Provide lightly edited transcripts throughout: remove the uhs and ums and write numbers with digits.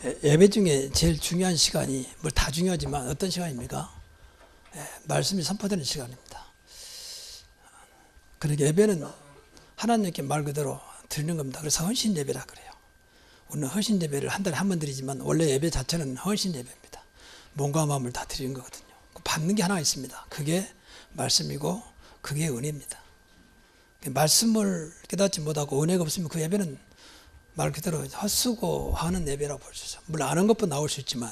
예배 중에 제일 중요한 시간이 뭐 다 중요하지만 어떤 시간입니까? 말씀이 선포되는 시간입니다. 그러니까 예배는 하나님께 말 그대로 드리는 겁니다. 그래서 헌신 예배라 그래요. 우리는 헌신 예배를 한 달에 한 번 드리지만 원래 예배 자체는 헌신 예배입니다. 몸과 마음을 다 드리는 거거든요. 받는 게 하나 있습니다. 그게 말씀이고 그게 은혜입니다. 말씀을 깨닫지 못하고 은혜가 없으면 그 예배는 말 그대로 헛수고하는 예배라고 볼 수 있어요. 물론 아는 것도 나올 수 있지만,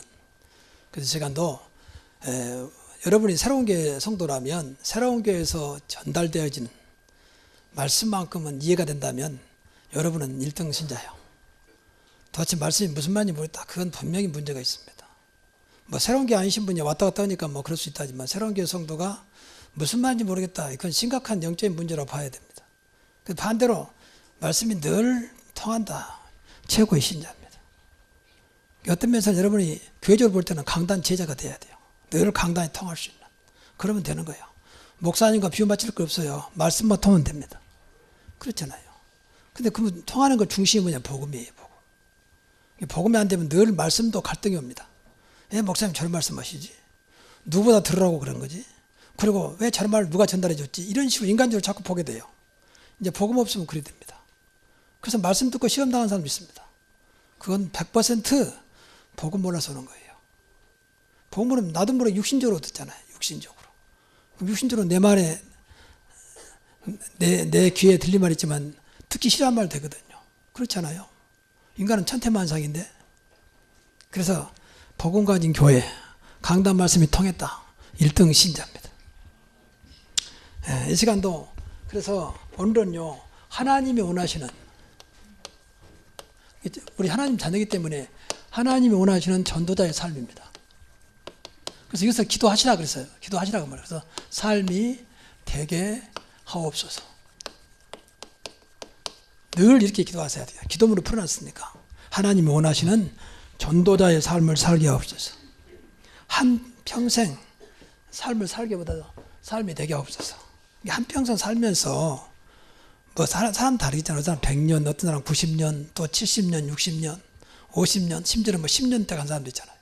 그래서 제가 여러분이 새로운 교회 성도라면 새로운 교회에서 전달되어지는 말씀만큼은 이해가 된다면 여러분은 1등 신자예요. 도대체 말씀이 무슨 말인지 모르겠다. 그건 분명히 문제가 있습니다. 뭐 새로운 교회 아니신 분이 왔다 갔다 하니까 뭐 그럴 수 있다지만 새로운 교회 성도가 무슨 말인지 모르겠다. 그건 심각한 영적인 문제라고 봐야 됩니다. 반대로 말씀이 늘 통한다. 최고의 신자입니다. 어떤 면에서 여러분이 교회적으로 볼 때는 강단 제자가 돼야 돼요. 늘 강단이 통할 수 있는. 그러면 되는 거예요. 목사님과 비유 맞출 거 없어요. 말씀만 통하면 됩니다. 그렇잖아요. 근데 그 통하는 것 중심이 뭐냐? 복음이에요. 복음. 복음이 안 되면 늘 말씀도 갈등이 옵니다. 왜 목사님 저런 말씀하시지? 누구보다 들으라고 그런 거지? 그리고 왜 저런 말을 누가 전달해 줬지? 이런 식으로 인간적으로 자꾸 보게 돼요. 이제 복음 없으면 그래 됩니다. 그래서 말씀 듣고 시험 당한 사람 있습니다. 그건 100% 복음 몰라서 오는 거예요. 복음은 나도 모르게 육신적으로 듣잖아요. 육신적으로. 육신적으로 내 말에 내 귀에 들린 말 있지만 듣기 싫어한 말 되거든요. 그렇잖아요. 인간은 천태만상인데. 그래서 복음 가진 교회 강단 말씀이 통했다. 1등 신자입니다. 이 시간도 그래서 오늘은요 하나님이 원하시는, 우리 하나님 자녀이기 때문에 하나님이 원하시는 전도자의 삶입니다. 그래서 여기서 기도하시라 그랬어요. 기도하시라고 말해요. 그래서 삶이 되게 하옵소서. 늘 이렇게 기도하셔야 돼요. 기도문을 풀어놨으니까. 하나님이 원하시는 전도자의 삶을 살게 하옵소서. 한 평생 삶을 살기보다 삶이 되게 하옵소서. 한 평생 살면서 뭐 사람 다르잖아요. 어떤 사람 100년, 어떤 사람 90년, 또 70년, 60년, 50년, 심지어는 뭐 10년 때 간 사람도 있잖아요.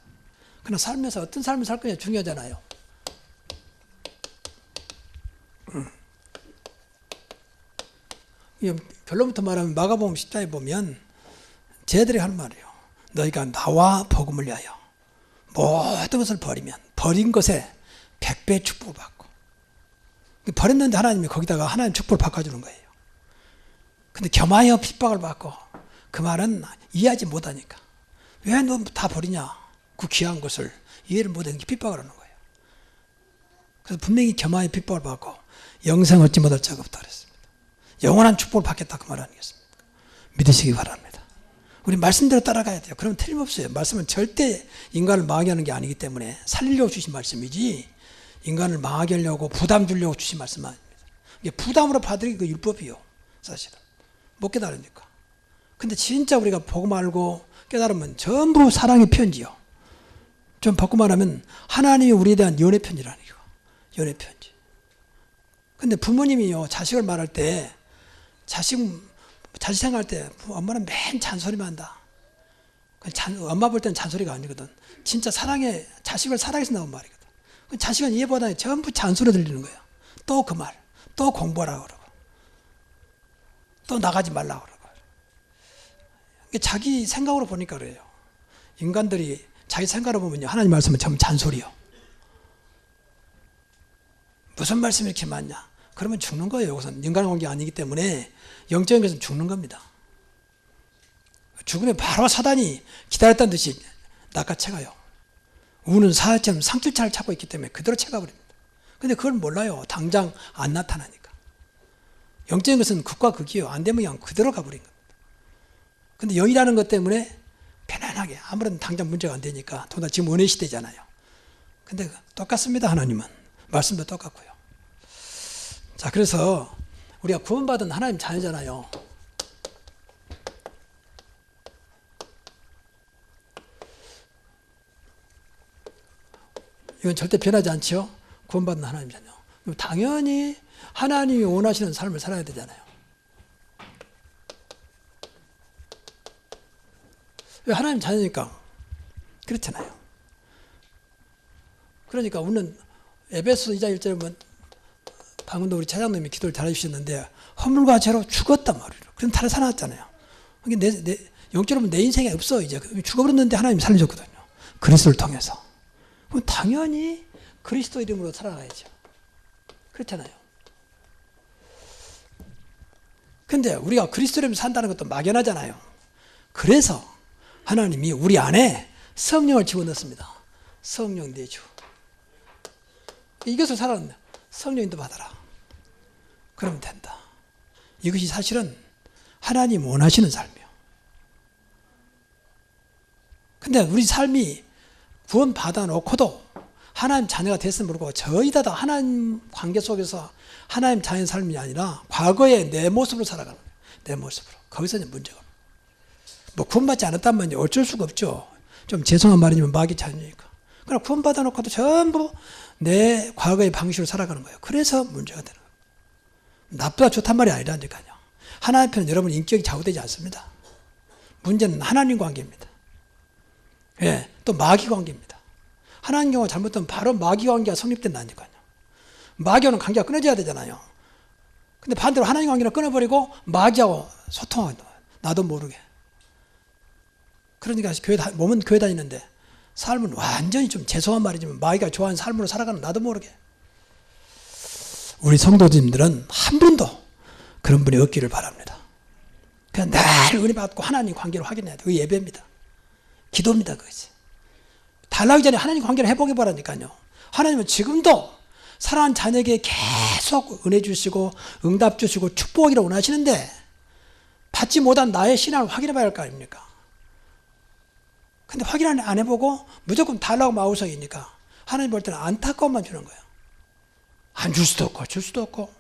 그러나 살면서 어떤 삶을 살 거냐 중요하잖아요. 결론부터 말하면 마가복음 10장에 보면 쟤들이 하는 말이에요. 너희가 나와 복음을 위하여 모든 것을 버리면 버린 것에 100배 축복을 받고, 버렸는데 하나님이 거기다가 하나님 축복을 바꿔주는 거예요. 근데 겸하여 핍박을 받고, 그 말은 이해하지 못하니까 왜 너 다 버리냐, 그 귀한 것을 이해를 못하니까 핍박을 하는 거예요. 그래서 분명히 겸하여 핍박을 받고 영생 얻지 못할 자가 없다 그랬습니다. 영원한 축복을 받겠다 그 말 아니겠습니까? 믿으시기 바랍니다. 우리 말씀대로 따라가야 돼요. 그러면 틀림없어요. 말씀은 절대 인간을 망하게 하는 게 아니기 때문에 살리려고 주신 말씀이지 인간을 망하게 하려고 부담 주려고 주신 말씀 아닙니다. 이게 부담으로 받으기 그 율법이요. 사실은 못 깨달으니까. 근데 진짜 우리가 복음 알고 깨달으면 전부 사랑의 편지요. 좀 바꿔 말하면 하나님이 우리에 대한 연애 편지라는 거. 연애 편지. 근데 부모님이요 자식을 말할 때 자식 생각할 때 엄마는 맨 잔소리만 한다. 엄마 볼 때는 잔소리가 아니거든. 진짜 사랑해, 자식을 사랑해서 나온 말이거든. 자식은 이해보다 전부 잔소리 들리는 거야. 또 그 말, 또 공부하라고 그러고, 또 나가지 말라고 그러고. 자기 생각으로 보니까 그래요. 인간들이 자기 생각으로 보면요, 하나님 말씀은 전부 잔소리요. 무슨 말씀이 이렇게 많냐? 그러면 죽는 거예요. 여기서는 인간의 관계 아니기 때문에 영적인 것은 죽는 겁니다. 죽으면 바로 사단이 기다렸다는 듯이 낚아채가요. 우는 사자처럼 상킬차를 찾고 있기 때문에 그대로 채가버립니다. 근데 그걸 몰라요. 당장 안 나타나니까. 영적인 것은 극과 극이에요. 안 되면 그냥 그대로 가버린 겁니다. 근데 영이라는 것 때문에 편안하게, 아무런 당장 문제가 안 되니까, 더나 지금 은혜 시대잖아요. 근데 똑같습니다. 하나님은 말씀도 똑같고요. 자, 그래서 우리가 구원받은 하나님 자녀잖아요. 이건 절대 변하지 않죠. 구원받은 하나님 자녀. 당연히 하나님이 원하시는 삶을 살아야 되잖아요. 왜 하나님 자녀니까 그렇잖아요. 그러니까 우리는 에베소 2장 1절에 보면 방금도 우리 차장님이 기도를 잘해주셨는데 허물과 죄로 죽었단 말이에요. 그럼 다른 살아났잖아요. 영적으로 보면 내 인생에 없어. 이제 죽어버렸는데 하나님이 살려줬거든요. 그리스도를 통해서. 그럼 당연히 그리스도 이름으로 살아가야죠. 그렇잖아요. 근데 우리가 그리스도 이름으로 산다는 것도 막연하잖아요. 그래서 하나님이 우리 안에 성령을 집어넣습니다. 성령 내주. 이것을 살아는 성령인도 받아라. 그러면 된다. 이것이 사실은 하나님 원하시는 삶이에요. 근데 우리 삶이 구원 받아놓고도 하나님 자녀가 됐으면 모르고 저희 다 하나님 관계 속에서 하나님 자녀의 삶이 아니라 과거의 내 모습으로 살아가는 거예요. 내 모습으로. 거기서 이제 문제가. 뭐 구원받지 않았다면 어쩔 수가 없죠. 좀 죄송한 말이지만 마귀 자녀니까. 그러나 구원 받아놓고도 전부 내 과거의 방식으로 살아가는 거예요. 그래서 문제가 되는 거예요. 나쁘다 좋단 말이 아니라니까요. 하나님 편은 여러분 인격이 좌우되지 않습니다. 문제는 하나님 관계입니다. 예, 또 마귀 관계입니다. 하나님 경우가 잘못되면 바로 마귀 관계가 성립된다니까요. 마귀와는 관계가 끊어져야 되잖아요. 근데 반대로 하나님 관계를 끊어버리고 마귀하고 소통하는 거예요. 나도 모르게. 그러니까 몸은 교회 다니는데 삶은 완전히 좀 죄송한 말이지만 마귀가 좋아하는 삶으로 살아가는 나도 모르게. 우리 성도님들은 한 분도 그런 분이 없기를 바랍니다. 그냥 늘 은혜 받고 하나님 관계를 확인해야 돼요. 그 예배입니다. 기도입니다. 그것이. 달라기 전에 하나님 관계를 해보게 보라니까요. 하나님은 지금도 사랑하는 자녀에게 계속 은혜 주시고 응답 주시고 축복하기를 원하시는데 받지 못한 나의 신앙을 확인해 봐야 할 거 아닙니까? 근데 확인 안 해보고 무조건 달라고 마우성이니까 하나님 볼 때는 안타까움만 주는 거예요. 안 줄 수도 없고 줄 수도 없고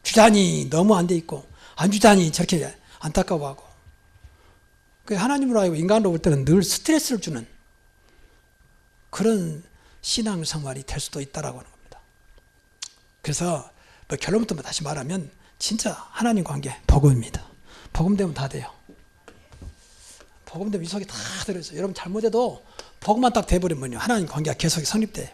주자니 너무 안 돼 있고 안 주자니 저렇게 안타까워하고 하나님으로 하여금 인간으로 볼 때는 늘 스트레스를 주는 그런 신앙생활이 될 수도 있다라고 하는 겁니다. 그래서 뭐 결론부터 다시 말하면 진짜 하나님 관계 복음입니다. 복음 되면 다 돼요. 복음 되면 이 속에 다 들어있어요. 여러분 잘못해도 복음만 딱 돼버리면요 하나님 관계가 계속 성립돼요.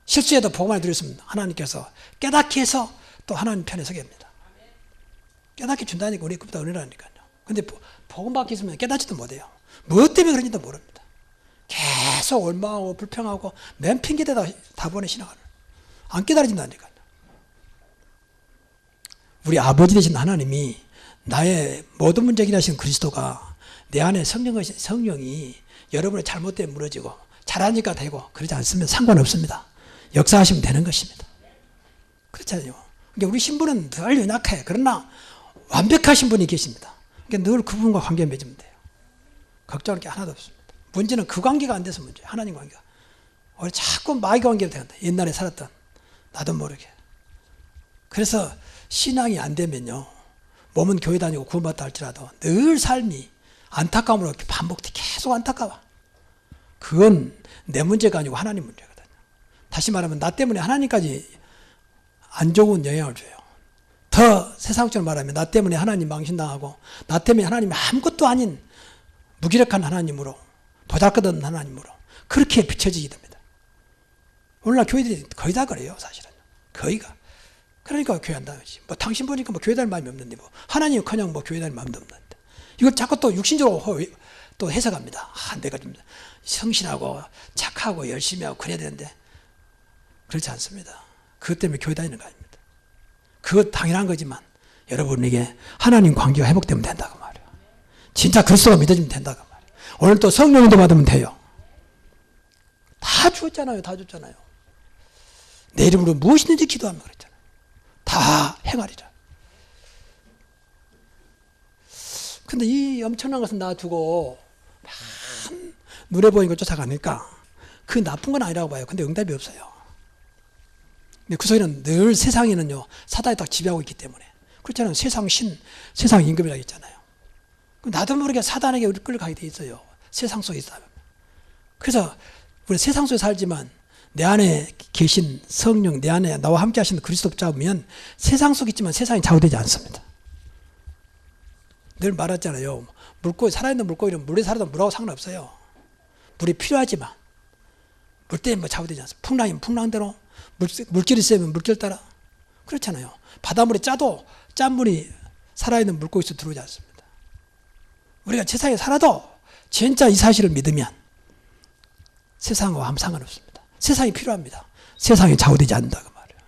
실수해도 복음만 들어있으면 하나님께서 깨닫게 해서 또 하나님 편에 서게 합니다. 깨닫게 준다니까 우리 그보다 은혜라니까요. 근데 복음 받기 있으면 깨닫지도 못해요. 무엇 때문에 그런지도 모릅니다. 계속 원망하고 불평하고 맨 핑계대다 다 보내 신앙을 안 깨달아진다니까요. 우리 아버지 되신 하나님이 나의 모든 문제 해결하신 그리스도가 내 안에 성령이 여러분의 잘못 때문에 무너지고 잘하니까 되고 그러지 않습니다. 상관없습니다. 역사하시면 되는 것입니다. 그렇잖아요. 그러니까 우리 신부는 늘 연약해. 그러나 완벽하신 분이 계십니다. 그러니까 늘 그분과 관계 맺으면 돼요. 걱정할 게 하나도 없습니다. 문제는 그 관계가 안 돼서 문제예요. 하나님 관계가. 우리 자꾸 마귀 관계가 된다. 옛날에 살았던 나도 모르게. 그래서 신앙이 안 되면요. 몸은 교회 다니고 구원받다 할지라도 늘 삶이 안타까움으로 반복돼 계속 안타까워. 그건 내 문제가 아니고 하나님 문제거든요. 다시 말하면 나 때문에 하나님까지 안 좋은 영향을 줘요. 더 세상적으로 말하면 나 때문에 하나님 망신당하고 나 때문에 하나님이 아무것도 아닌 무기력한 하나님으로 보잘것없는 하나님으로 그렇게 비춰지게 됩니다. 오늘날 교회들이 거의 다 그래요. 사실은 거의가. 그러니까 교회 안 다니지. 뭐 당신 보니까 뭐 교회 다닐 마음이 없는데 뭐 하나님은커녕 뭐 교회 다닐 마음도 없는데 이걸 자꾸 또 육신적으로 또 해석합니다. 아, 내가 좀 성실하고 착하고 열심히 하고 그래야 되는데 그렇지 않습니다. 그것 때문에 교회 다니는 거 아닙니다. 그것 당연한 거지만 여러분에게 하나님 관계가 회복되면 된다고 말이에요. 진짜 그리스도가 믿어지면 된다고 말이에요. 오늘 또 성령도 받으면 돼요. 다 주었잖아요. 다 줬잖아요. 내 이름으로 무엇이든지 기도하면 그랬잖아요. 다 행하리라. 근데 이 엄청난 것은 놔두고 눈에 보이는 걸 쫓아가니까 그 나쁜 건 아니라고 봐요. 근데 응답이 없어요. 근데 그 소리는 늘 세상에는요 사단이 딱 지배하고 있기 때문에 그렇잖아요. 세상 신, 세상 임금이라고 했잖아요. 나도 모르게 사단에게 우리 끌려가게 돼 있어요. 세상 속에 있어요. 그래서 우리 세상 속에 살지만 내 안에 계신 성령, 내 안에 나와 함께 하시는 그리스도 붙잡으면 세상 속에 있지만 세상이 좌우되지 않습니다. 늘 말했잖아요. 물고기, 살아있는 물고기는 물에 살아도 물하고 상관없어요. 물이 필요하지만 물 때문에 뭐 좌우되지 않습니다. 풍랑이면 풍랑대로, 물길이 세면 물길 따라. 그렇잖아요. 바닷물이 짜도 짠물이 살아있는 물고기 속에 들어오지 않습니다. 우리가 세상에 살아도 진짜 이 사실을 믿으면 세상과 아무 상관없습니다. 세상이 필요합니다. 세상에 좌우되지 않는다 그 말이에요.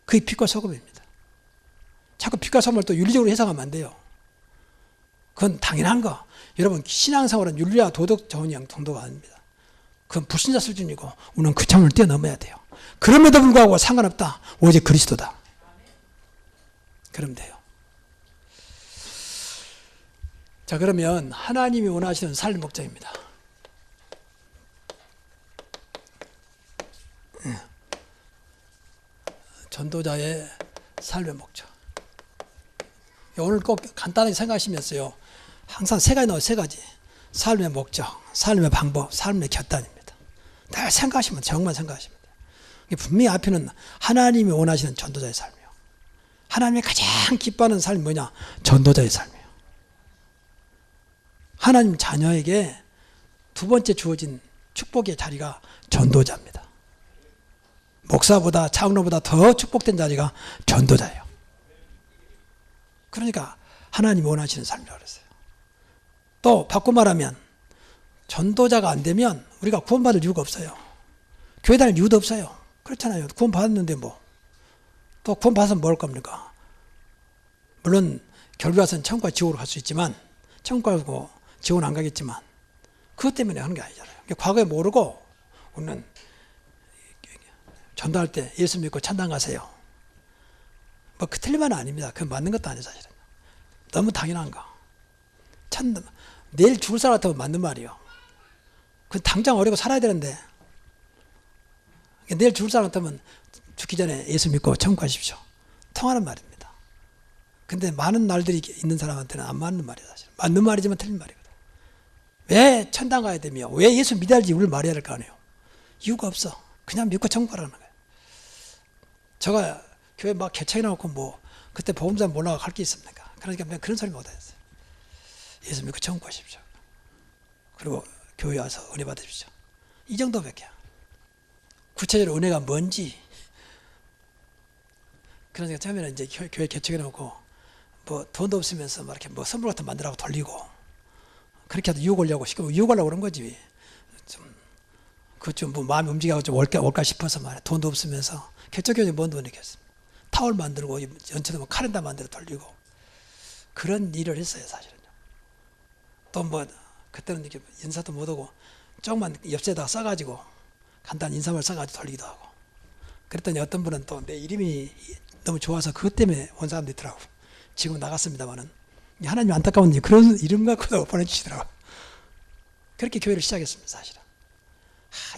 그게 빛과 소금입니다. 자꾸 빛과 소금을 또 윤리적으로 해석하면 안 돼요. 그건 당연한 거. 여러분 신앙생활은 윤리와 도덕 정도가 아닙니다. 그건 불신자 수준이고 우리는 그 차원을 뛰어넘어야 돼요. 그럼에도 불구하고 상관없다. 오직 그리스도다. 그러면 돼요. 자, 그러면 하나님이 원하시는 삶의 목적입니다. 전도자의 삶의 목적. 오늘 꼭 간단하게 생각하시면서요. 항상 세 가지 나와요. 세 가지. 삶의 목적, 삶의 방법, 삶의 결단입니다. 늘 생각하시면 정말 생각하시면 돼요. 분명히 앞에는 하나님이 원하시는 전도자의 삶이에요. 하나님이 가장 기뻐하는 삶이 뭐냐? 전도자의 삶이에요. 하나님 자녀에게 두 번째 주어진 축복의 자리가 전도자입니다. 목사보다 장로보다 더 축복된 자리가 전도자예요. 그러니까 하나님이 원하시는 삶이라고 그랬어요. 또 바꿔 말하면 전도자가 안 되면 우리가 구원받을 이유가 없어요. 교회 다닐 이유도 없어요. 그렇잖아요. 구원받았는데 뭐. 또 구원받아서 뭘 겁니까? 물론 결국에는 천국과 지옥으로 갈 수 있지만 천국 가고 지옥은 안 가겠지만 그것 때문에 하는 게 아니잖아요. 과거에 모르고 우리는 전도할 때 예수 믿고 천당 가세요. 뭐 그 틀린 말은 아닙니다. 그건 맞는 것도 아니에요. 사실은. 너무 당연한 거. 내일 죽을 사람 같으면 맞는 말이에요. 그 당장 어리고 살아야 되는데 내일 죽을 사람 같으면 죽기 전에 예수 믿고 천국 가십시오. 통하는 말입니다. 근데 많은 날들이 있는 사람한테는 안 맞는 말이에요. 사실. 맞는 말이지만 틀린 말이거든. 왜 천당 가야 되며 왜 예수 믿어야 할지 우리를 말해야 할 거 아니에요. 이유가 없어. 그냥 믿고 천국 가라는 거예요. 제가 교회 막 개척해놓고 뭐 그때 복음산 몰라가 갈 게 있습니까? 그러니까 그냥 그런 소리 못하겠어요. 예수 믿고 천국 가십시오. 그리고 교회 와서 은혜 받으십시오. 이 정도밖에. 구체적으로 은혜가 뭔지. 그러니까 처음에는 이제 교회 개척해놓고 뭐 돈도 없으면서 막 이렇게 뭐 선물 같은 거 만들라고 돌리고 그렇게 해도 유혹하려고 시키고 유혹하려고 그런 거지. 좀 뭐 마음이 움직여서 좀 올까 싶어서 말이야. 돈도 없으면서 개척교회 뭔 돈이 있겠어. 타월 만들고 연초도 뭐 카렌다 만들어 돌리고 그런 일을 했어요. 사실은요. 또 뭐 그때는 이렇게 인사도 못하고 조금만 엽서에다가 써가지고 간단한 인사말 써가지고 돌리기도 하고 그랬더니 어떤 분은 또 내 이름이 너무 좋아서 그것 때문에 온 사람도 있더라고. 지금 나갔습니다만은 하나님 안타까운지 그런 이름 갖고도 보내주시더라고. 그렇게 교회를 시작했습니다. 사실은.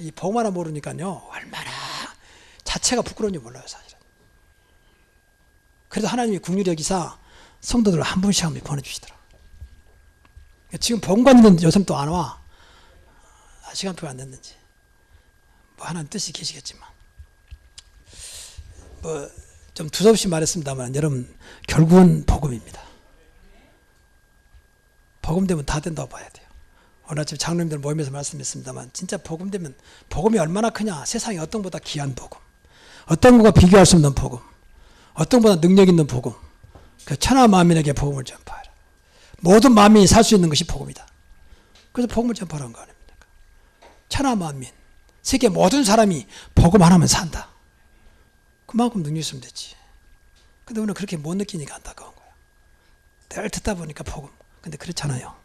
이 복음 하나 모르니까요 얼마나 자체가 부끄러운지 몰라요. 사실은. 그래서 하나님이 긍휼히 여기사 성도들을 한 분씩 한 분 보내주시더라고요. 지금 복음관 있는 요즘 또 안 와. 시간표가 안 됐는지. 뭐 하나님 뜻이 계시겠지만. 뭐 좀 두서없이 말했습니다만 여러분 결국은 복음입니다. 복음 되면 다 된다고 봐야 돼요. 오늘 아침 장로님들 모임에서 말씀했습니다만 진짜 복음 되면 복음이 얼마나 크냐. 세상에 어떤 것보다 귀한 복음. 어떤 것과 비교할 수 없는 복음. 어떤 것보다 능력 있는 복음. 그 천하 만민에게 복음을 전파하라. 모든 만민이 살 수 있는 것이 복음이다. 그래서 복음을 전파하는 거 아닙니까? 천하 만민. 세계 모든 사람이 복음 하나면 산다. 그만큼 능력 있으면 됐지. 근데 우리는 그렇게 못 느끼니까 안타까운 거야. 늘 듣다 보니까 복음. 근데 그렇잖아요.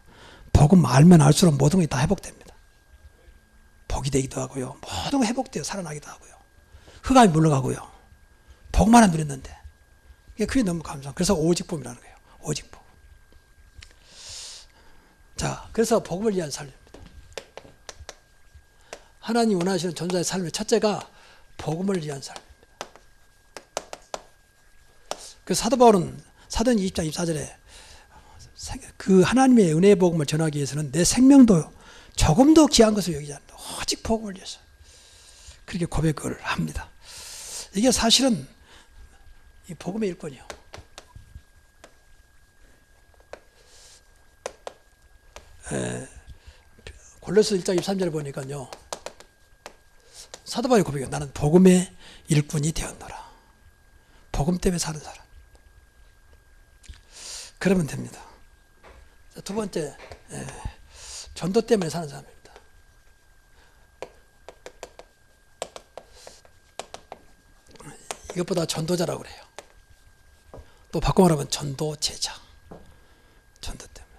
복음 알면 알수록 모든 게 다 회복됩니다. 복이 되기도 하고요. 모든 게 회복돼요. 살아나기도 하고요. 흑암이 물러가고요. 복음 하나 누렸는데. 그게 너무 감사해요. 그래서 오직복음이라는 거예요. 오직복음. 자, 그래서 복음을 위한 삶입니다. 하나님 원하시는 전도자의 삶의 첫째가 복음을 위한 삶입니다. 그 사도 바울은 사도행 20장 24절에 그 하나님의 은혜의 복음을 전하기 위해서는 내 생명도 조금도 귀한 것을 여기지 않는다. 오직 복음을 위해서. 그렇게 고백을 합니다. 이게 사실은 이 복음의 일권이요. 골로새 1장 23절에 보니까요. 사도 바울의 고백이에요. 나는 복음의 일꾼이 되었노라. 복음 때문에 사는 사람. 그러면 됩니다. 두 번째, 전도 때문에 사는 사람입니다. 이것보다 전도자라고 그래요. 또 바꿔 말하면 전도 제자. 전도 때문에.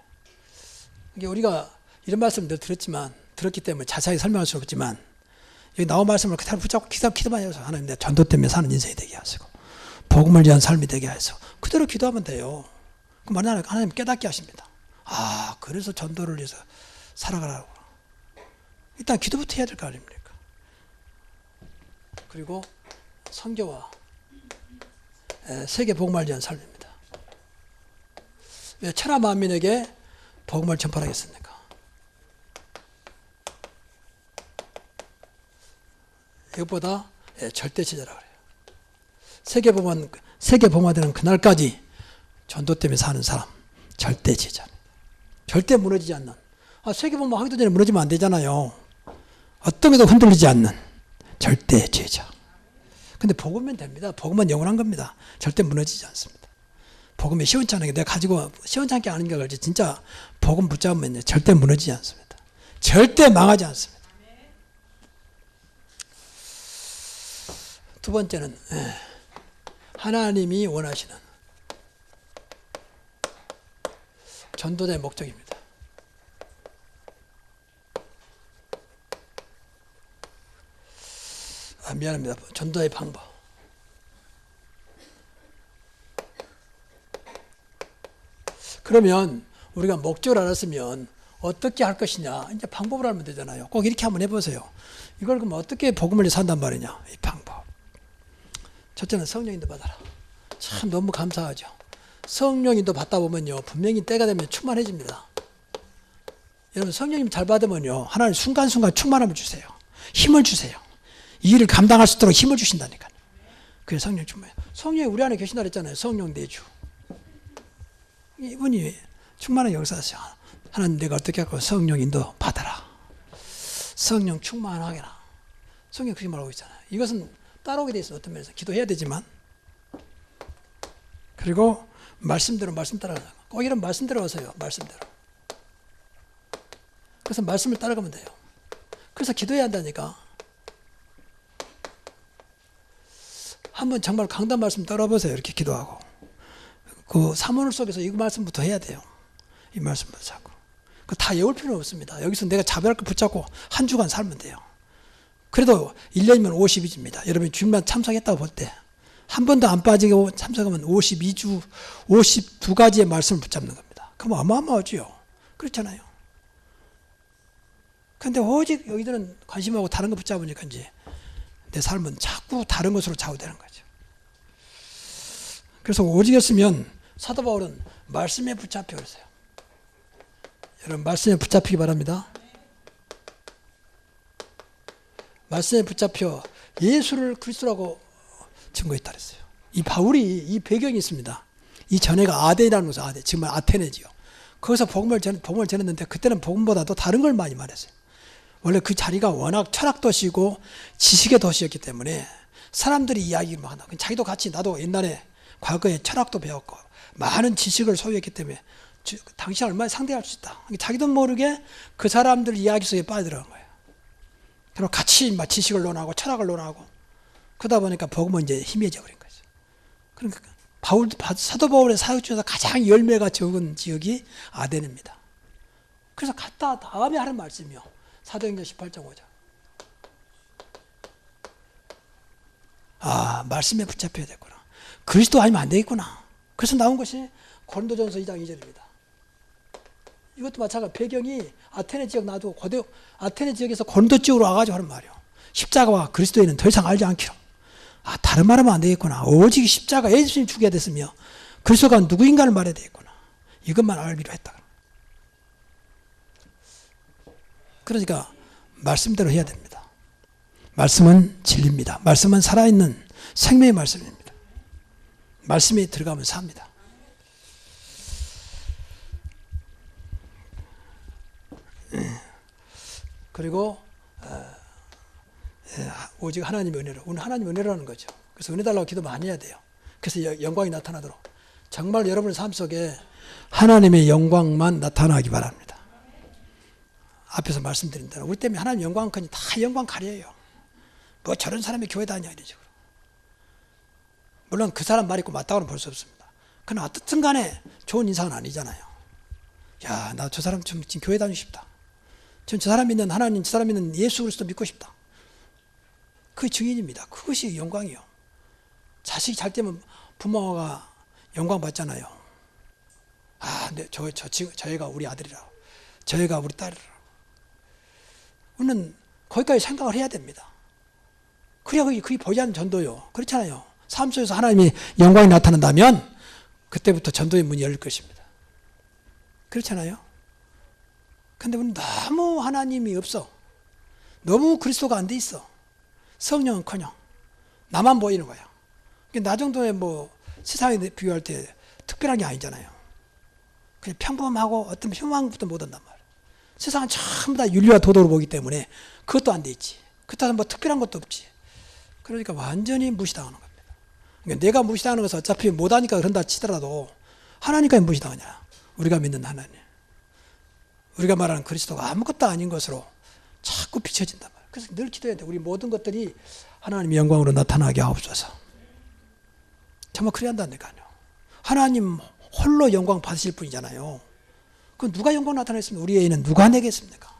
이게 우리가 이런 말씀을 늘 들었기 때문에 자세하게 설명할 수 없지만 여기 나온 말씀을 그대로 붙잡고 기도만 해서 하나님 내 전도 때문에 사는 인생이 되게 하시고 복음을 위한 삶이 되게 하시고 그대로 기도하면 돼요. 그럼 하나님 깨닫게 하십니다. 아, 그래서 전도를 위해서 살아가라고. 일단 기도부터 해야 될 거 아닙니까? 그리고 선교와 세계 복음을 위한 삶입니다. 왜 천하 만민에게 복음을 전파하겠습니까? 이것보다 절대 제자라고 그래요. 세계 복음화되는 그날까지 전도 때문에 사는 사람 절대 제자입니다. 절대 무너지지 않는. 세계 복음화 하기도 전에 무너지면 안 되잖아요. 어떤 게도 흔들리지 않는 절대 제자. 근데 복음은 됩니다. 복음은 영원한 겁니다. 절대 무너지지 않습니다. 복음이 시원찮은 게 내가 가지고 시원찮게 아는 게 그렇지 진짜 복음 붙잡으면 절대 무너지지 않습니다. 절대 망하지 않습니다. 두 번째는 하나님이 원하시는 전도자의 목적입니다. 미안합니다. 전도의 방법. 그러면 우리가 목적을 알았으면 어떻게 할 것이냐 이제 방법을 알면 되잖아요. 꼭 이렇게 한번 해보세요. 이걸 그럼 어떻게 복음을 산단 말이냐 이 방법. 첫째는 성령인도 받아라. 참 너무 감사하죠. 성령인도 받다 보면요 분명히 때가 되면 충만해집니다. 여러분 성령님 잘 받으면요 하나님 순간순간 충만함을 주세요. 힘을 주세요. 이 일을 감당할 수 있도록 힘을 주신다니까요. 그게 성령 충만이에요. 성령이 우리 안에 계신다 그랬잖아요. 성령 내주. 이분이 충만한 역사하셔. 하나님 내가 어떻게 할까? 성령 인도 받아라. 성령 충만하게라. 성령 그렇게 말하고 있잖아요. 이것은 따라오게 돼 있어요. 어떤 면에서 기도해야 되지만 그리고 말씀대로 말씀 따라가자. 꼭 이런 말씀대로 하세요. 말씀대로. 그래서 말씀을 따라가면 돼요. 그래서 기도해야 한다니까. 한번 정말 강단 말씀 따라보세요. 이렇게 기도하고. 그 사모늘 속에서 이 말씀부터 해야 돼요. 이 말씀부터 자꾸. 그 다 외울 필요는 없습니다. 여기서 내가 잡아할 거 붙잡고 한 주간 살면 돼요. 그래도 1년이면 50일입니다. 여러분이 주일만 참석했다고 볼 때 한 번도 안 빠지고 참석하면 52주 52가지의 말씀을 붙잡는 겁니다. 그럼 어마어마하죠. 그렇잖아요. 그런데 오직 여기들은 관심하고 다른 거 붙잡으니까 이제 내 삶은 자꾸 다른 것으로 좌우되는 거죠. 그래서 오직했으면 사도 바울은 말씀에 붙잡혀 그러세요. 여러분 말씀에 붙잡히기 바랍니다. 말씀에 붙잡혀 예수를 그리스도라고 증거했다 그랬어요. 이 바울이 이 배경이 있습니다. 이 전에가 아덴이라는 곳은 아덴, 지금 아테네지요. 거기서 복음을 전했는데 그때는 복음보다도 다른 걸 많이 말했어요. 원래 그 자리가 워낙 철학 도시고 지식의 도시였기 때문에 사람들이 이야기를 막 한다. 자기도 같이 나도 옛날에 과거에 철학도 배웠고 많은 지식을 소유했기 때문에 당신을 얼마나 상대할 수 있다. 자기도 모르게 그 사람들 이야기 속에 빠져들어간 거예요. 그리고 같이 막 지식을 논하고 철학을 논하고 그러다 보니까 복음은 이제 희미해져 버린 거죠. 그러니까 사도 바울의 사역 중에서 가장 열매가 적은 지역이 아덴입니다. 그래서 갔다 다음에 하는 말씀이요. 사도행전 18장 5절. 아, 말씀에 붙잡혀야 되구나. 그리스도 아니면 안 되겠구나. 그래서 나온 것이 고린도전서 2장 2절입니다. 이것도 마찬가지 배경이 아테네 지역 놔두고 아테네 지역에서 고린도 지역으로 와가지고 하는 말이요. 십자가와 그리스도인은 더 이상 알지 않기로. 아, 다른 말하면 안 되겠구나. 오직 십자가 예수님 죽여야 됐으며 그리스도가 누구인가를 말해야 되겠구나. 이것만 알기로 했다. 그러니까 말씀대로 해야 됩니다. 말씀은 진리입니다. 말씀은 살아있는 생명의 말씀입니다. 말씀에 들어가면 삽니다. 그리고 오직 하나님의 은혜로. 오늘 하나님의 은혜라는 거죠. 그래서 은혜 달라고 기도 많이 해야 돼요. 그래서 영광이 나타나도록. 정말 여러분의 삶 속에 하나님의 영광만 나타나기 바랍니다. 앞에서 말씀드린 대로 우리 때문에 하나님 영광하니 다 영광 가려요. 뭐 저런 사람이 교회 다니냐 이런 식으로. 물론 그 사람 말 있고 맞다고는 볼 수 없습니다. 그러나 어떻든 간에 좋은 인상은 아니잖아요. 야, 나 저 사람 지금 교회 다니고 싶다. 지금 저 사람 믿는 하나님, 저 사람 믿는 예수 그리스도 믿고 싶다. 그게 증인입니다. 그것이 영광이요. 자식이 잘 되면 부모가 영광 받잖아요. 아, 네, 저애가 우리 아들이라, 저애가 우리 딸이라. 우리는 거기까지 생각을 해야 됩니다. 그래야 그게 보이지 않는 전도요. 그렇잖아요. 삶 속에서 하나님이 영광이 나타난다면 그때부터 전도의 문이 열릴 것입니다. 그렇잖아요. 근데 우리는 너무 하나님이 없어. 너무 그리스도가 안 돼 있어. 성령은커녕 나만 보이는 거야. 나 정도의 뭐 세상에 비교할 때 특별한 게 아니잖아요. 그냥 평범하고 어떤 흉망부터 못 한단 말이에요. 세상은 전부 다 윤리와 도덕으로 보기 때문에 그것도 안 돼 있지. 그렇다고 뭐 특별한 것도 없지. 그러니까 완전히 무시당하는 겁니다. 그러니까 내가 무시당하는 것은 어차피 못하니까 그런다 치더라도 하나님까지 무시당하냐. 우리가 믿는 하나님. 우리가 말하는 그리스도가 아무것도 아닌 것으로 자꾸 비춰진단 말이에요. 그래서 늘 기도해야 돼. 우리 모든 것들이 하나님의 영광으로 나타나게 하옵소서. 정말 그래야 한다니까요. 하나님 홀로 영광 받으실 분이잖아요. 그럼 누가 영광 나타냈으면 우리 애인은 누가 내겠습니까?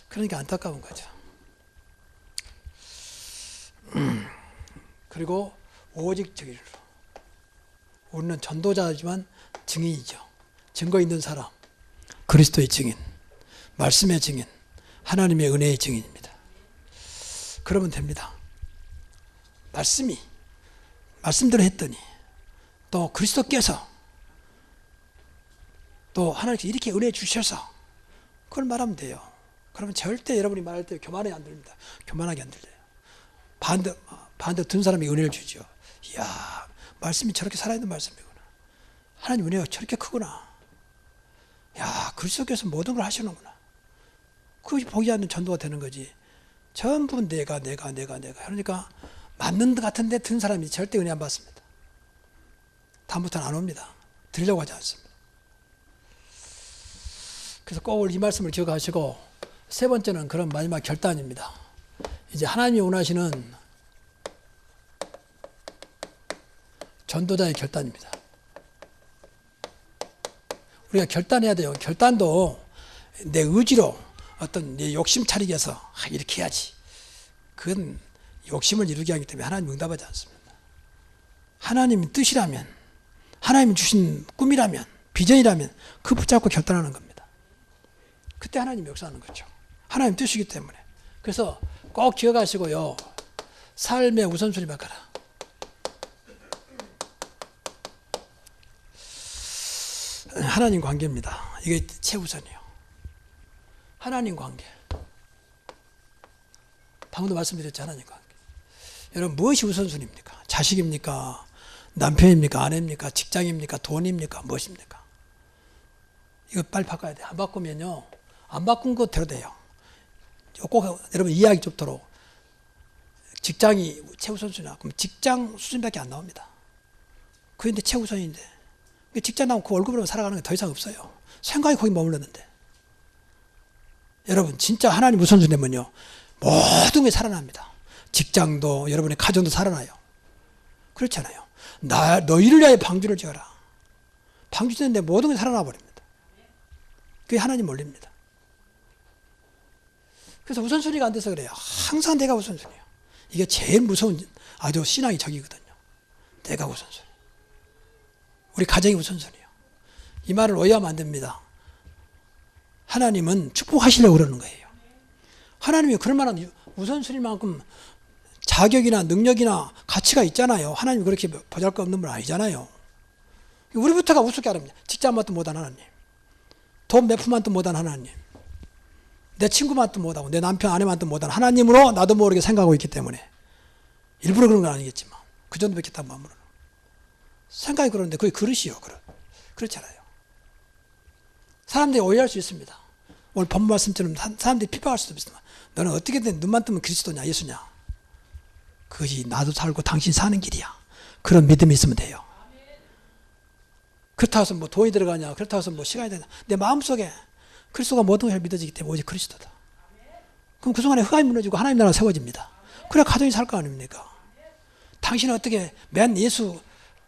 그러니까 안타까운 거죠. 그리고 오직 저기로. 우리는 전도자지만 증인이죠. 증거 있는 사람, 그리스도의 증인, 말씀의 증인, 하나님의 은혜의 증인입니다. 그러면 됩니다. 말씀대로 했더니 또 그리스도께서 또 하나님께서 이렇게 은혜 주셔서 그걸 말하면 돼요. 그러면 절대 여러분이 말할 때 교만하게 안 들립니다. 교만하게 안 들려요. 반대 든 사람이 은혜를 주죠. 이야, 말씀이 저렇게 살아있는 말씀이구나. 하나님 은혜가 저렇게 크구나. 야, 그리스도께서 모든 걸 하시는구나. 그것이 보이지 않는 전도가 되는 거지. 전부 내가. 그러니까 맞는 것 같은데 든 사람이 절대 은혜 안 받습니다. 다음부터는 안 옵니다. 드리려고 하지 않습니다. 그래서 꼭 이 말씀을 기억하시고, 세 번째는 그런 마지막 결단입니다. 이제 하나님이 원하시는 전도자의 결단입니다. 우리가 결단해야 돼요. 결단도 내 의지로 어떤 내 욕심 차리기 위해서 이렇게 해야지. 그건 욕심을 이루게 하기 때문에 하나님 응답하지 않습니다. 하나님의 뜻이라면, 하나님이 주신 꿈이라면, 비전이라면 그 붙잡고 결단하는 겁니다. 그때 하나님이 역사하는 거죠. 하나님 뜻이기 때문에. 그래서 꼭 기억하시고요. 삶의 우선순위 바꿔라. 하나님 관계입니다. 이게 최우선이에요. 하나님 관계. 방금도 말씀드렸죠. 하나님 관계. 여러분 무엇이 우선순위입니까? 자식입니까? 남편입니까? 아내입니까? 직장입니까? 돈입니까? 무엇입니까? 이거 빨리 바꿔야 돼요. 안 바꾸면요. 안 바꾼 것대로 돼요. 꼭 여러분 이해하기 좋도록 직장이 최우선순위야. 그럼 직장 수준밖에 안 나옵니다. 그런데 최우선인데 직장 나오면 그 월급으로 살아가는 게 더 이상 없어요. 생각이 거기 머물렀는데. 여러분 진짜 하나님 우선순위면요. 모든 게 살아납니다. 직장도 여러분의 가정도 살아나요. 그렇잖아요. 너희를 위하여 방주를 지어라. 방주 짓는데 모든 게 살아나 버립니다. 그게 하나님 원리입니다. 그래서 우선순위가 안 돼서 그래요. 항상 내가 우선순위예요. 이게 제일 무서운 아주 신앙의 적이거든요. 내가 우선순위. 우리 가정이 우선순위예요. 이 말을 오해하면 안 됩니다. 하나님은 축복하시려고 그러는 거예요. 하나님이 그럴 만한 우선순위만큼 자격이나 능력이나 가치가 있잖아요. 하나님이 그렇게 보잘것없는 분 아니잖아요. 우리부터가 우습게 하랍니다. 직장만도 못한 하나님, 돈 몇 푼만도 못한 하나님, 내 친구만도 못하고 내 남편 아내만도 못한 하나님으로 나도 모르게 생각하고 있기 때문에 일부러 그런 건 아니겠지만 그 정도밖에 딱 마음으로 생각이 그러는데 그게 그릇이요. 그렇잖아요. 사람들이 오해할 수 있습니다. 오늘 본 말씀처럼 사람들이 핍박할 수도 있지만 너는 어떻게든 눈만 뜨면 그리스도냐 예수냐. 그것이 나도 살고 당신 사는 길이야. 그런 믿음이 있으면 돼요. 그렇다고 해서 뭐 돈이 들어가냐, 그렇다고 해서 뭐 시간이 되냐. 내 마음속에 그리스도가 모든 것을 믿어지기 때문에 오직 그리스도다. 그럼 그 순간에 흑암이 무너지고 하나님 나라가 세워집니다. 그래 가정이 살 거 아닙니까? 당신은 어떻게 맨 예수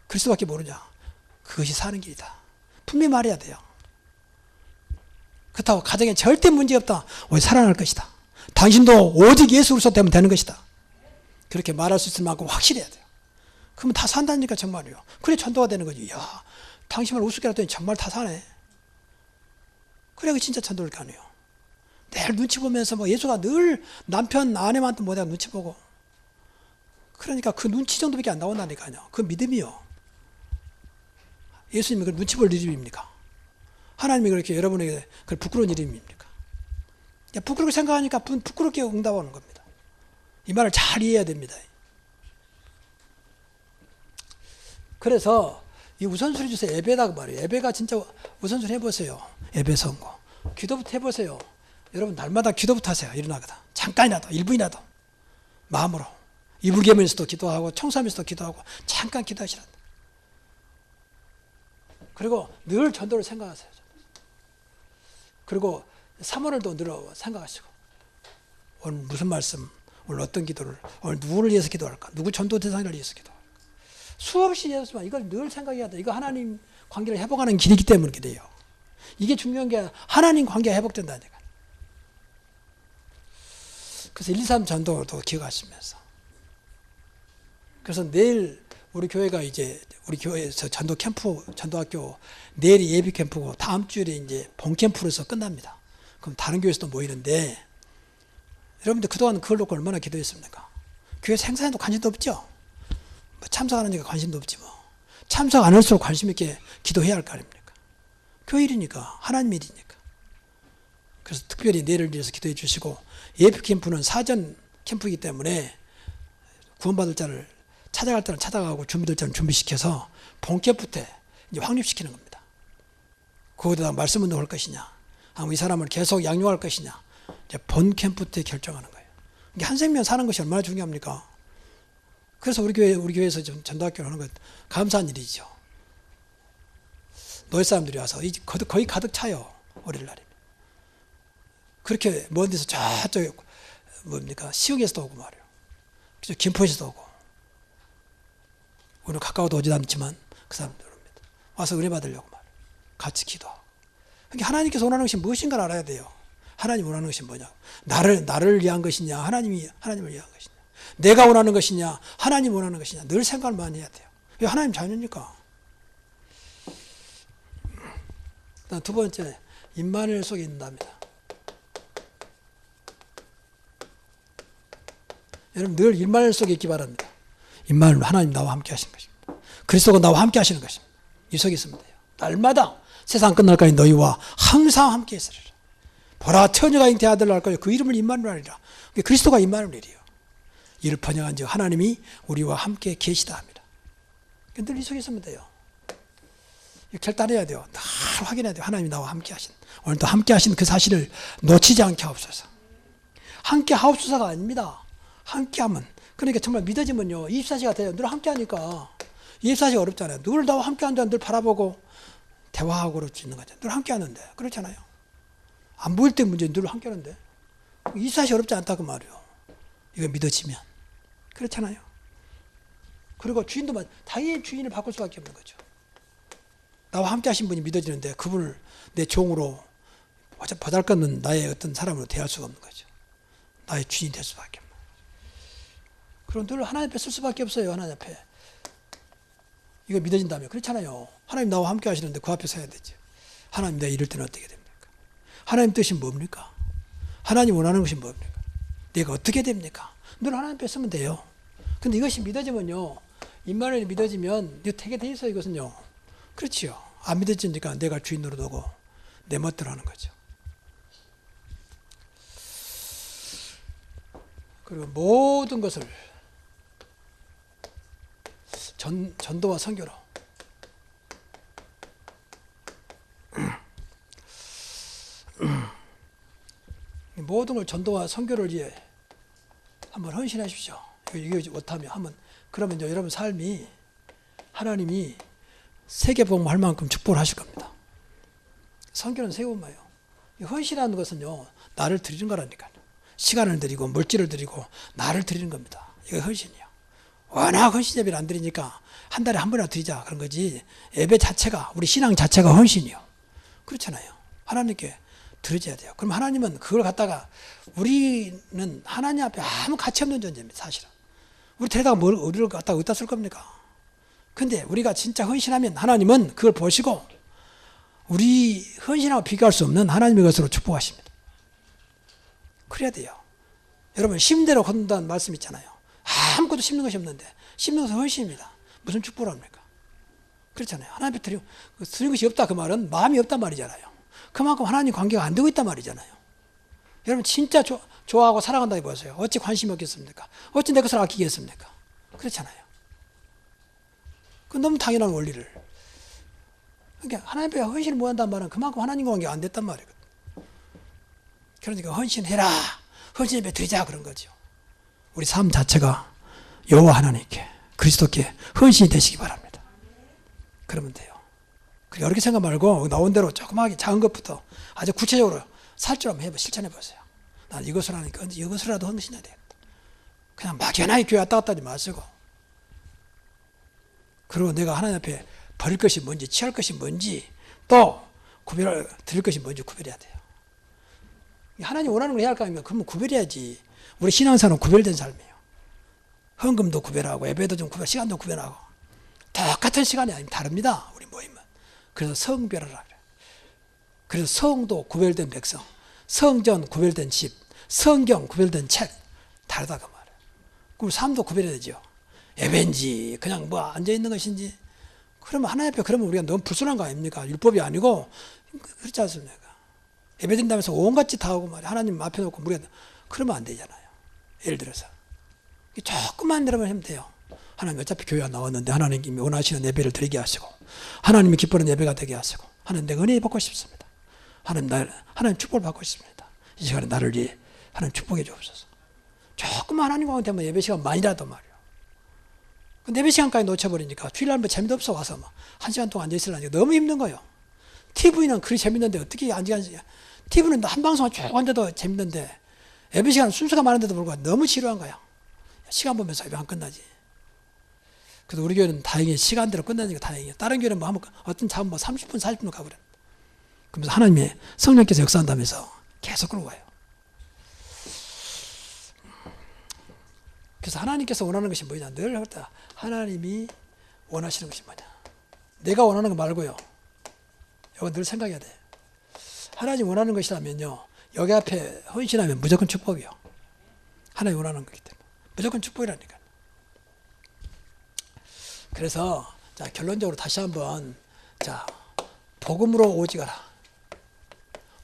그리스도밖에 모르냐. 그것이 사는 길이다. 분명히 말해야 돼요. 그렇다고 가정에 절대 문제 없다. 오직 살아날 것이다. 당신도 오직 예수 그리스도 되면 되는 것이다. 그렇게 말할 수 있을 만큼 확실해야 돼요. 그러면 다 산다니까 정말이요. 그래 전도가 되는 거지. 야, 당신을 우습게 했더니 정말 다 사네. 그래 진짜 전도일 거 아니에요. 내일 눈치 보면서 뭐 예수가 늘 남편 아내만도 못하고 눈치 보고. 그러니까 그 눈치 정도밖에 안 나온다니까요. 그 믿음이요. 예수님이 그 눈치 볼 일입니까? 하나님이 그렇게 여러분에게 그 부끄러운 일입니까? 부끄럽게 생각하니까 부끄럽게 응답하는 겁니다. 이 말을 잘 이해해야 됩니다. 그래서 이 우선순위 주세요. 예배다 그 말이에요. 예배가 진짜 우선순위 해보세요. 예배 선고. 기도부터 해보세요. 여러분 날마다 기도부터 하세요. 일어나거든. 잠깐이라도 1분이라도 마음으로 이불개면서도 기도하고 청소하면서도 기도하고 잠깐 기도하시라. 그리고 늘 전도를 생각하세요. 그리고 사모를도 늘 생각하시고 오늘 무슨 말씀, 오늘 어떤 기도를, 오늘 누구를 위해서 기도할까, 누구 전도 대상을 위해서 기도할까. 수없이 예수만 이걸 늘 생각해야 돼. 이거 하나님 관계를 회복하는 길이기 때문에 그래요. 이게 중요한 게 하나님 관계가 회복된다니까. 그래서 1, 2, 3 전도도 기억하시면서. 그래서 내일 우리 교회가 이제 우리 교회에서 전도 캠프, 전도학교 내일이 예비 캠프고 다음 주일에 이제 본 캠프로서 끝납니다. 그럼 다른 교회에서도 모이는데 여러분들 그동안 그걸 놓고 얼마나 기도했습니까? 교회 생산에도 관심도 없죠? 뭐 참석하는 데 관심도 없지 뭐. 참석 안 할수록 관심 있게 기도해야 할 거 아닙니까? 교회 일이니까, 하나님 일이니까. 그래서 특별히 내일을 위해서 기도해 주시고 예비 캠프는 사전 캠프이기 때문에 구원받을 자를 찾아갈 때는 찾아가고 준비될 때는 준비시켜서 본 캠프 때 이제 확립시키는 겁니다. 그거에다가 말씀 운동할 것이냐, 아니면 이 사람을 계속 양육할 것이냐, 이제 본 캠프 때 결정하는 거예요. 이게 한 생명 사는 것이 얼마나 중요합니까? 그래서 우리 교회에서 전도학교를 하는 것 감사한 일이죠. 노예 사람들이 와서 거의 가득 차요. 월요일 날이면. 그렇게 먼 데서 저쪽 뭡니까 시흥에서도 오고 말이에요. 김포에서도 오고. 오늘 가까워도 오지 않지만 그 사람들 옵니다. 와서 은혜 받으려고 말이에요. 같이 기도하고. 그러니까 하나님께서 원하는 것이 무엇인가를 알아야 돼요. 하나님 원하는 것이 뭐냐? 나를 위한 것이냐? 하나님을 위한 것이냐? 내가 원하는 것이냐? 하나님 원하는 것이냐? 늘 생각을 많이 해야 돼요. 왜 하나님 자녀니까. 두 번째, 임마누엘 속에 있는답니다. 여러분 늘 임마누엘 속에 있기 바랍니다. 임마누엘 하나님 나와 함께 하시는 것입니다. 그리스도가 나와 함께 하시는 것입니다. 이 속에 있으면 돼요. 날마다 세상 끝날까지 너희와 항상 함께 있으리라. 보라 처녀가 잉태 아들을 낳을 거요 그 이름을 임마누엘이라. 그리스도가 임마누엘이에요. 이를 번역한 즉 하나님이 우리와 함께 계시다 합니다. 늘 이 속에 있으면 돼요. 결단해야 돼요. 늘 확인해야 돼요. 하나님이 나와 함께 하신. 오늘도 함께 하신 그 사실을 놓치지 않게 하옵소서. 함께 하옵소서가 아닙니다. 함께 하면. 그러니까 정말 믿어지면요. 24시가 돼요. 늘 함께 하니까. 24시가 어렵잖아요. 늘 나와 함께 한다면 늘 바라보고 대화하고 그럴 수 있는 거죠. 늘 함께 하는데. 그렇잖아요. 안 보일 때 문제 늘 함께 하는데. 24시 어렵지 않다 그 말이에요. 이거 믿어지면. 그렇잖아요. 그리고 주인도 당연히 주인을 바꿀 수밖에 없는 거죠. 나와 함께 하신 분이 믿어지는데 그분을 내 종으로 보잘것없는 나의 어떤 사람으로 대할 수가 없는 거죠. 나의 주인이 될 수밖에 없는 거죠. 그럼 늘 하나님 앞에 쓸 수밖에 없어요. 하나님 앞에. 이거 믿어진다면. 그렇잖아요. 하나님 나와 함께 하시는데 그 앞에 서야 되죠. 하나님 내가 이럴 때는 어떻게 됩니까? 하나님 뜻이 뭡니까? 하나님 원하는 것이 뭡니까? 내가 어떻게 됩니까? 늘 하나님 앞에 쓰면 돼요. 근데 이것이 믿어지면요. 임마누엘이 믿어지면 이거 되게 돼 있어요. 이것은요. 그렇지요. 안 믿어지니까 내가 주인 노릇하고 내 멋대로 하는 거죠. 그리고 모든 것을 전도와 선교로 모든 걸 전도와 선교를 위해 한번 헌신하십시오. 이거 못하면 한번 그러면 여러분 삶이 하나님이 세계복음할 만큼 축복을 하실 겁니다. 선교는 세우마요. 헌신하는 것은요 나를 드리는 거라니까요. 시간을 드리고 물질을 드리고 나를 드리는 겁니다. 이거 헌신이요. 워낙 헌신 예배를 안 드리니까 한 달에 한 번이나 드리자 그런 거지. 예배 자체가 우리 신앙 자체가 헌신이요. 그렇잖아요. 하나님께 드려야 돼요. 그럼 하나님은 그걸 갖다가 우리는 하나님 앞에 아무 가치 없는 존재입니다. 사실은. 우리 데려다가 뭘 우리를 갖다가 어디다 쓸 겁니까? 근데 우리가 진짜 헌신하면 하나님은 그걸 보시고 우리 헌신하고 비교할 수 없는 하나님의 것으로 축복하십니다. 그래야 돼요. 여러분 심대로 걷는다는 말씀 있잖아요. 아무것도 심는 것이 없는데 심는 것은 헌신입니다. 무슨 축복을 합니까? 그렇잖아요. 하나님 앞에 드린 것이 없다 그 말은 마음이 없단 말이잖아요. 그만큼 하나님 관계가 안 되고 있단 말이잖아요. 여러분 진짜 좋아하고 사랑한다 해보세요. 어찌 관심이 없겠습니까? 어찌 내 것을 아끼겠습니까? 그렇잖아요. 그 너무 당연한 원리를. 그러니까 하나님 앞에 헌신을 못한다는 말은 그만큼 하나님과 관계가 안 됐단 말이거든요. 그러니까 헌신해라. 헌신 예배 드리자 그런 거죠. 우리 삶 자체가 여호와 하나님께 그리스도께 헌신이 되시기 바랍니다. 그러면 돼요. 그리고 이렇게 생각 말고 나온 대로 조그마하게 작은 것부터 아주 구체적으로 살줄 한번 실천해 보세요. 난 이것을 하니까 이것을라도 헌신해야 되겠다. 그냥 막연하게 교회 왔다 갔다 하지 마시고 그리고 내가 하나님 앞에 버릴 것이 뭔지 취할 것이 뭔지 또 드릴 것이 뭔지 구별해야 돼요. 하나님 원하는 걸 해야 할 거 아니면 그러면 구별해야지. 우리 신앙생활은 구별된 삶이에요. 헌금도 구별하고 예배도 좀 시간도 구별하고 똑같은 시간이 아니면 다릅니다. 우리 모임은. 그래서 성별하라 그래요. 그래서 성도 구별된 백성, 성전 구별된 집, 성경 구별된 책 다르다 그 말이에요. 그리고 삶도 구별해야 되죠. 예배인지 그냥 뭐 앉아있는 것인지 그러면 하나님 앞에 그러면 우리가 너무 불순한 거 아닙니까? 율법이 아니고 그렇지 않습니까? 예배 드린다면서 온갖 짓 다 하고 말이야. 하나님 앞에 놓고 우리가 그러면 안 되잖아요. 예를 들어서 조금만 내려면 하면 돼요. 하나님 어차피 교회 안 나왔는데 하나님이 원하시는 예배를 드리게 하시고 하나님이 기뻐하는 예배가 되게 하시고 하나님 내가 은혜 받고 싶습니다. 하나님 축복을 받고 싶습니다. 이 시간에 나를 위해 하나님 축복해 주옵소서. 조금만 하나님과 되면 예배 시간 많이라도 말이에요. 근데 예배 시간까지 놓쳐버리니까 주일날 뭐 재미도 없어 와서 막 1시간 동안 앉아있으려니까 너무 힘든 거예요. TV는 그리 재밌는데 어떻게 앉아있냐. TV는 한 방송만 쭉 앉아도 재밌는데 예배 시간은 순서가 많은데도 불구하고 너무 지루한 거야. 시간 보면서 예배 안 끝나지. 그래서 우리 교회는 다행히 시간대로 끝나니까 다행이에요. 다른 교회는 뭐 한번 어떤 차면 뭐 30분, 40분 가버려. 그러면서 하나님의 성령께서 역사한다면서 계속 끌고 가요. 그래서 하나님께서 원하는 것이 뭐냐? 늘 하다 하나님이 원하시는 것이 뭐냐? 내가 원하는 거 말고요. 이거 늘 생각해야 돼. 하나님 원하는 것이라면요. 여기 앞에 헌신하면 무조건 축복이요. 하나님 원하는 거기 때문에. 무조건 축복이라니까. 그래서 자 결론적으로 다시 한번 자 복음으로 오직하라.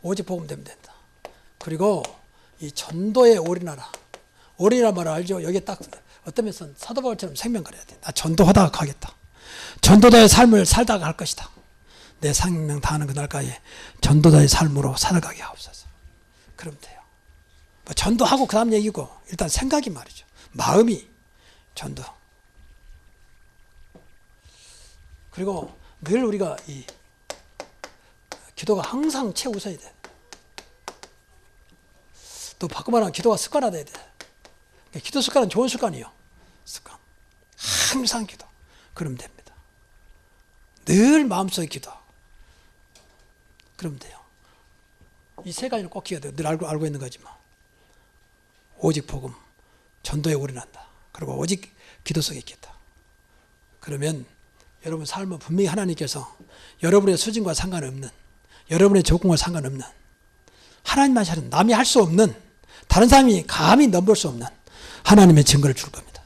오직 복음 되면 된다. 그리고 이 전도에 올인하라. 올인이란 말을 알죠? 여기에 딱 어떤 면에서는 사도 바울처럼 생명 걸어야 돼. 나 전도하다가 가겠다. 전도자의 삶을 살다가 갈 것이다. 내 생명 다하는 그날까지 전도자의 삶으로 살아가게 하옵소서. 그러면 돼요. 뭐 전도하고 그 다음 얘기고 일단 생각이 말이죠. 마음이 전도. 그리고 늘 우리가 이 기도가 항상 최우선이 돼. 또 바꿔 말하면 기도가 습관화돼야 돼. 기도 습관은 좋은 습관이에요. 습관. 항상 기도. 그러면 됩니다. 늘 마음속에 기도. 그러면 돼요. 이 세 가지는 꼭 기억해야 돼요. 늘 알고 있는 거지만. 오직 복음, 전도에 올인한다. 그리고 오직 기도 속에 있겠다. 그러면 여러분 삶은 분명히 하나님께서 여러분의 수준과 상관없는, 여러분의 조건과 상관없는, 하나님만 하는, 남이 할 수 없는, 다른 사람이 감히 넘볼 수 없는 하나님의 증거를 줄 겁니다.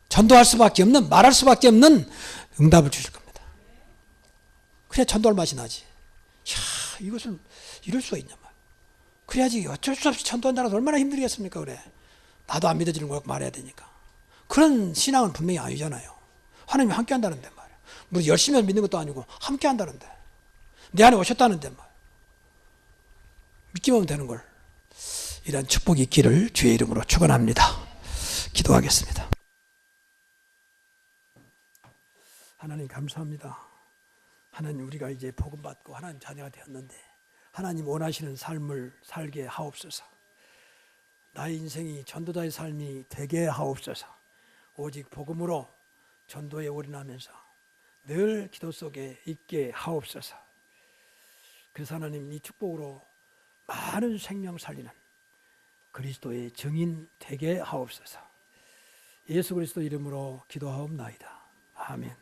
전도할 수밖에 없는, 말할 수밖에 없는 응답을 주실 겁니다. 그래야 전도할 맛이 나지. 이야, 이것을 이럴 수가 있냐 말. 그래야지 어쩔 수 없이 전도한다는 얼마나 힘들겠습니까? 그래. 나도 안 믿어지는 거 말해야 되니까. 그런 신앙은 분명히 아니잖아요. 하나님이 함께 한다는데 말이야. 뭐 열심히 믿는 것도 아니고 함께 한다는데. 내 안에 오셨다는데 말. 믿기만 하면 되는 걸. 이러한 축복이 있기를 주의 이름으로 축원합니다. 기도하겠습니다. 하나님 감사합니다. 하나님, 우리가 이제 복음 받고 하나님 자녀가 되었는데 하나님 원하시는 삶을 살게 하옵소서. 나의 인생이 전도자의 삶이 되게 하옵소서. 오직 복음으로 전도에 올인하면서 늘 기도 속에 있게 하옵소서. 그래서 하나님, 이 축복으로 많은 생명 살리는 그리스도의 증인 되게 하옵소서. 예수 그리스도 이름으로 기도하옵나이다. 아멘.